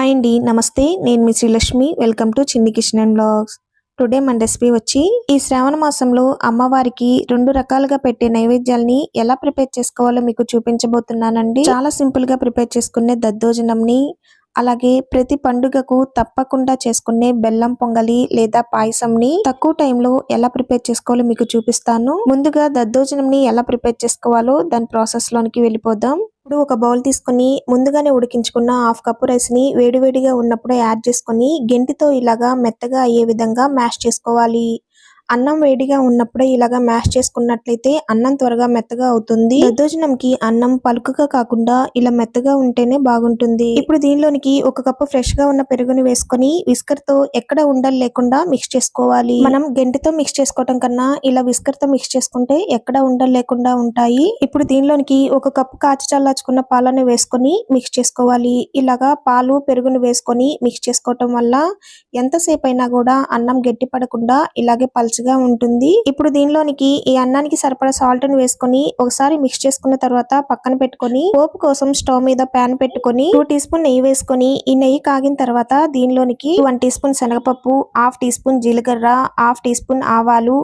Hi అండి, నమస్తే. నేను మీ శ్రీలక్ష్మి. వెల్కమ్ టు చిన్ని కిచెన్ అండ్ బ్లాగ్స్. టుడే మన రెసిపీ వచ్చి ఈ శ్రావణ మాసంలో అమ్మవారికి 2 రకాలుగా పెట్టే నైవేద్యాల్ని ఎలా ప్రిపేర్ చేసుకోవాలో మీకు చూపించబోతున్నానండి. చాలా సింపుల్ గా ప్రిపేర్ చేసుకునే దద్దోజనంని, అలాగే ప్రతి పండుగకు తప్పకుండా చేసుకునే బెల్లం పొంగలి లేదా పాయసంని తక్కువ టైంలో ఎలా ప్రిపేర్ చేసుకోవాలో మీకు చూపిస్తాను. ముందుగా దద్దోజనంని ఎలా ప్రిపేర్ చేసుకోవాలో దాని ప్రాసెస్ లోనికి వెళ్ళిపోదాం. ఇప్పుడు ఒక బౌల్ తీసుకొని ముందుగానే ఉడికించుకున్న 1/2 కప్పు రైస్ ని వేడివేడిగా ఉన్నప్పుడే యాడ్ చేసుకొని గెంటితో ఇలాగా మెత్తగా అయ్యే విధంగా మ్యాష్ చేసుకోవాలి. అన్నం వేడిగా ఉన్నప్పుడే ఇలాగా మ్యాష్ చేసుకున్నట్లయితే అన్నం త్వరగా మెత్తగా అవుతుంది. దద్దోజనంకి అన్నం పలుకుగా కాకుండా ఇలా మెత్తగా ఉంటేనే బాగుంటుంది. ఇప్పుడు దీనిలోనికి 1 కప్పు ఫ్రెష్ గా ఉన్న పెరుగుని వేసుకొని విస్కర్ తో ఎక్కడ ఉండలు లేకుండా మిక్స్ చేసుకోవాలి. మనం గెంటితో మిక్స్ చేసుకోవటం కన్నా ఇలా విస్కర్ తో మిక్స్ చేసుకుంటే ఎక్కడ ఉండలు లేకుండా ఉంటాయి. ఇప్పుడు దీనిలోనికి 1 కప్పు కాచి చల్లార్చుకున్న పాలను వేసుకొని మిక్స్ చేసుకోవాలి. ఇలాగా పాలు పెరుగును వేసుకొని మిక్స్ చేసుకోవటం వల్ల ఎంతసేపు అయినా కూడా అన్నం గట్టి పడకుండా ఇలాగే పల్చగా ఉంటుంది. ఇప్పుడు దీనిలోనికి ఈ అన్నానికి సరిపడా సాల్ట్ ని వేసుకొని ఒకసారి మిక్స్ చేసుకున్న తర్వాత పక్కన పెట్టుకొని పోపు కోసం స్టవ్ మీద ప్యాన్ పెట్టుకొని 2 టీ స్పూన్ నెయ్యి వేసుకొని ఈ నెయ్యి కాగిన తర్వాత దీనిలోనికి 1 టీ స్పూన్ శనగపప్పు, 1/2 టీ స్పూన్ జీలకర్ర, 1/2 టీ స్పూన్ ఆవాలు,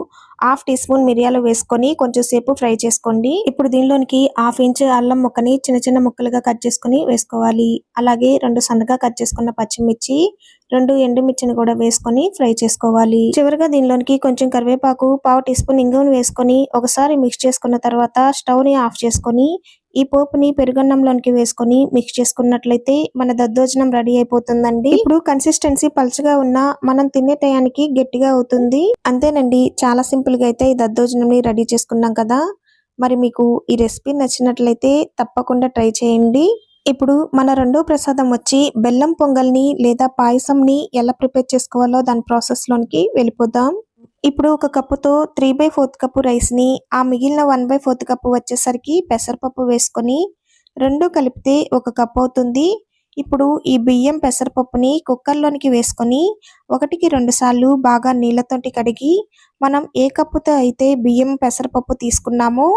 1/2 టీ స్పూన్ మిరియాలు వేసుకొని కొంచెం సేపు ఫ్రై చేసుకోండి. ఇప్పుడు దీనిలోనికి 1/2 ఇంచ్ అల్లం ముక్కని చిన్న చిన్న ముక్కలుగా కట్ చేసుకుని వేసుకోవాలి. అలాగే 2 సన్నగా కట్ చేసుకున్న పచ్చిమిర్చి, 2 ఎండుమిర్చిని కూడా వేసుకొని ఫ్రై చేసుకోవాలి. చివరిగా దీనిలోనికి కొంచెం కరివేపాకు, 1/2 టీ స్పూన్ ఇంగువను వేసుకొని ఒకసారి మిక్స్ చేసుకున్న తర్వాత స్టవ్ ని ఆఫ్ చేసుకొని ఈ పోపుని పెరుగన్నంలోనికి వేసుకొని మిక్స్ చేసుకున్నట్లయితే మన దద్దోజనం రెడీ అయిపోతుందండి. ఇప్పుడు కన్సిస్టెన్సీ పల్చగా ఉన్నా మనం తినే టయానికి గట్టిగా అవుతుంది. అంతేనండి, చాలా సింపుల్ గా అయితే ఈ దద్దోజనం ని రెడీ చేసుకున్నాం కదా. మరి మీకు ఈ రెసిపీ నచ్చినట్లయితే తప్పకుండా ట్రై చేయండి. ఇప్పుడు మన రెండో ప్రసాదం వచ్చి బెల్లం పొంగల్ని లేదా పాయసంని ఎలా ప్రిపేర్ చేసుకోవాలో దాని ప్రాసెస్ లోనికి వెళ్ళిపోదాం. ఇప్పుడు 1 కప్పుతో 3/4 కప్పు రైస్ ని, ఆ మిగిలిన 1/4 కప్పు వచ్చేసరికి పెసరపప్పు వేసుకొని 2 కలిపితే 1 కప్పు అవుతుంది. ఇప్పుడు ఈ బియ్యం పెసరపప్పుని కుక్కర్లోనికి వేసుకొని 1కి 2 సార్లు బాగా నీళ్లతోటి కడిగి మనం ఏ కప్పుతో అయితే బియ్యం పెసరపప్పు తీసుకున్నామో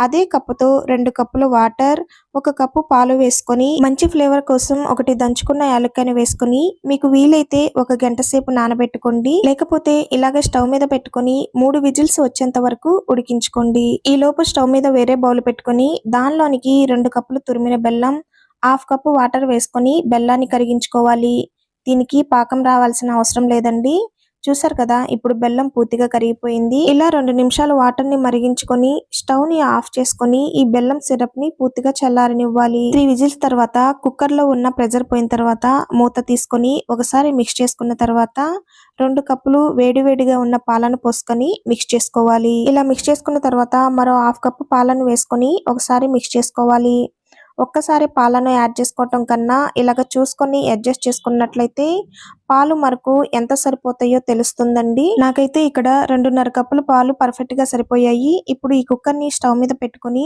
అదే కప్పుతో 2 కప్పుల వాటర్, 1 కప్పు పాలు వేసుకొని మంచి ఫ్లేవర్ కోసం 1 దంచుకున్న యాలక్కాయని వేసుకొని మీకు వీలైతే 1 గంట సేపు నానబెట్టుకోండి. లేకపోతే ఇలాగే స్టవ్ మీద పెట్టుకొని 3 విజిల్స్ వచ్చేంత వరకు ఉడికించుకోండి. ఈ లోపు స్టవ్ మీద వేరే బౌల్ పెట్టుకొని దానిలోనికి 2 కప్పులు తురిమిన బెల్లం, 1/2 కప్పు వాటర్ వేసుకొని బెల్లాన్ని కరిగించుకోవాలి. దీనికి పాకం రావాల్సిన అవసరం లేదండి. చూసారు కదా, ఇప్పుడు బెల్లం పూర్తిగా కరిగిపోయింది. ఇలా 2 నిమిషాలు వాటర్ ని మరిగించుకొని స్టవ్ ని ఆఫ్ చేసుకొని ఈ బెల్లం సిరప్ ని పూర్తిగా చల్లారనివ్వాలి. 3 విజిల్స్ తర్వాత కుక్కర్ లో ఉన్న ప్రెజర్ పోయిన తర్వాత మూత తీసుకొని ఒకసారి మిక్స్ చేసుకున్న తర్వాత 2 కప్పులు వేడివేడిగా ఉన్న పాలను పోసుకొని మిక్స్ చేసుకోవాలి. ఇలా మిక్స్ చేసుకున్న తర్వాత మరో 1/2 కప్పు పాలను వేసుకొని ఒకసారి మిక్స్ చేసుకోవాలి. ఒక్కసారి పాలను యాడ్ చేసుకోవటం కన్నా ఇలాగ చూసుకొని అడ్జస్ట్ చేసుకున్నట్లయితే పాలు మనకు ఎంత సరిపోతాయో తెలుస్తుందండి. నాకైతే ఇక్కడ 2.5 కప్పుల పాలు పర్ఫెక్ట్ గా సరిపోయాయి. ఇప్పుడు ఈ కుక్కర్ ని స్టవ్ మీద పెట్టుకొని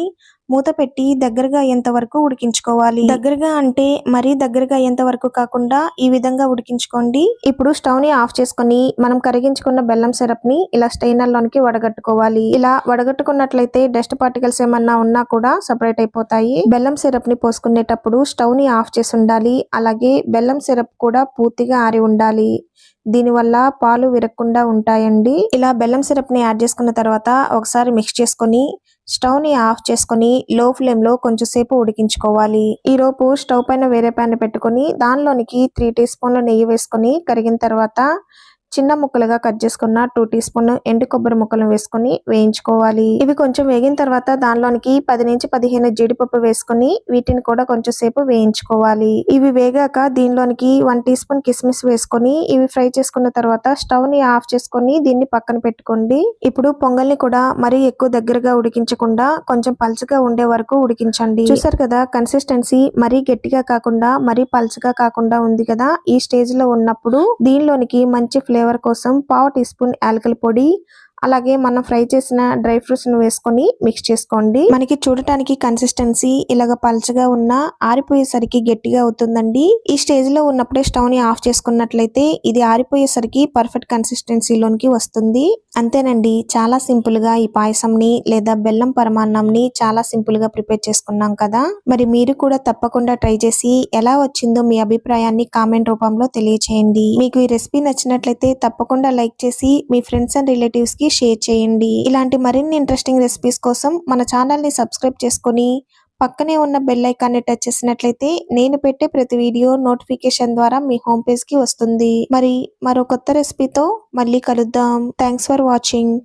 మూత పెట్టి దగ్గరగా అయ్యేంత వరకు ఉడికించుకోవాలి. దగ్గరగా అంటే మరీ దగ్గరగా అయ్యేంత వరకు కాకుండా ఈ విధంగా ఉడికించుకోండి. ఇప్పుడు స్టవ్ ని ఆఫ్ చేసుకొని మనం కరిగించుకున్న బెల్లం సిరప్ ని ఇలా స్టెయినర్ లోనికి వడగట్టుకోవాలి. ఇలా వడగట్టుకున్నట్లయితే డస్ట్ పార్టికల్స్ ఏమన్నా ఉన్నా కూడా సెపరేట్ అయిపోతాయి. బెల్లం సిరప్ ని పోసుకునేటప్పుడు స్టవ్ ని ఆఫ్ చేసి ఉండాలి. అలాగే బెల్లం సిరప్ కూడా పూర్తిగా ఆరి ఉండాలి. దీనివల్ల పాలు విరగకుండా ఉంటాయండి. ఇలా బెల్లం సిరప్ ని యాడ్ చేసుకున్న తర్వాత ఒకసారి మిక్స్ చేసుకొని స్టవ్ ని ఆఫ్ చేసుకొని లో ఫ్లేమ్ లో కొంచెం సేపు ఉడికించుకోవాలి. ఈ లోపు స్టవ్ పైన వేరే ప్యాన్ పెట్టుకొని దానిలోనికి 3 టీ స్పూన్ల నెయ్యి వేసుకొని కరిగిన తర్వాత చిన్న ముక్కలుగా కట్ చేసుకున్న 2 టీ స్పూన్ ఎండు కొబ్బరి ముక్కలను వేసుకొని వేయించుకోవాలి. ఇవి కొంచెం వేగిన తర్వాత దానిలోనికి 10 నుంచి 15 జీడిపప్పు వేసుకొని వీటిని కూడా కొంచెం సేపు వేయించుకోవాలి. ఇవి వేగాక దీనిలోనికి 1 టీ స్పూన్ కిస్మిస్ వేసుకొని ఇవి ఫ్రై చేసుకున్న తర్వాత స్టవ్ ని ఆఫ్ చేసుకొని దీన్ని పక్కన పెట్టుకోండి. ఇప్పుడు పొంగల్ని కూడా మరీ ఎక్కువ దగ్గరగా ఉడికించకుండా కొంచెం పల్చగా ఉండే వరకు ఉడికించండి. చూసారు కదా, కన్సిస్టెన్సీ మరీ గట్టిగా కాకుండా మరీ పల్చగా కాకుండా ఉంది కదా. ఈ స్టేజ్ లో ఉన్నప్పుడు దీనిలోనికి మంచి ఫ్లేవర్ కోసం 1/2 టీ స్పూన్ యాలకుల పొడి, అలాగే మనం ఫ్రై చేసిన డ్రై ఫ్రూట్స్ ను వేసుకొని మిక్స్ చేసుకోండి. మనకి చూడటానికి కన్సిస్టెన్సీ ఇలాగ పల్చగా ఉన్న ఆరిపోయేసరికి గట్టిగా అవుతుందండి. ఈ స్టేజ్ లో ఉన్నప్పుడే స్టవ్ ని ఆఫ్ చేసుకున్నట్లయితే ఇది ఆరిపోయేసరికి పర్ఫెక్ట్ కన్సిస్టెన్సీలోనికి వస్తుంది. అంతేనండి, చాలా సింపుల్ గా ఈ పాయసంని లేదా బెల్లం పరమాన్నంని చాలా సింపుల్ గా ప్రిపేర్ చేసుకున్నాం కదా. మరి మీరు కూడా తప్పకుండా ట్రై చేసి ఎలా వచ్చిందో మీ అభిప్రాయాన్ని కామెంట్ రూపంలో తెలియచేయండి. మీకు ఈ రెసిపీ నచ్చినట్లయితే తప్పకుండా లైక్ చేసి మీ ఫ్రెండ్స్ అండ్ రిలేటివ్స్ కి షేర్ చేయండి. ఇలాంటి మరిన్ని ఇంట్రెస్టింగ్ రెసిపీస్ కోసం మన ఛానల్ ని సబ్స్క్రైబ్ చేసుకొని పక్కనే ఉన్న బెల్ ఐకాన్ని టచ్ చేసినట్లయితే నేను పెట్టే ప్రతి వీడియో నోటిఫికేషన్ ద్వారా మీ హోమ్ పేజ్ కి వస్తుంది. మరి మరో కొత్త రెసిపీతో మళ్ళీ కలుద్దాం. Thanks for watching.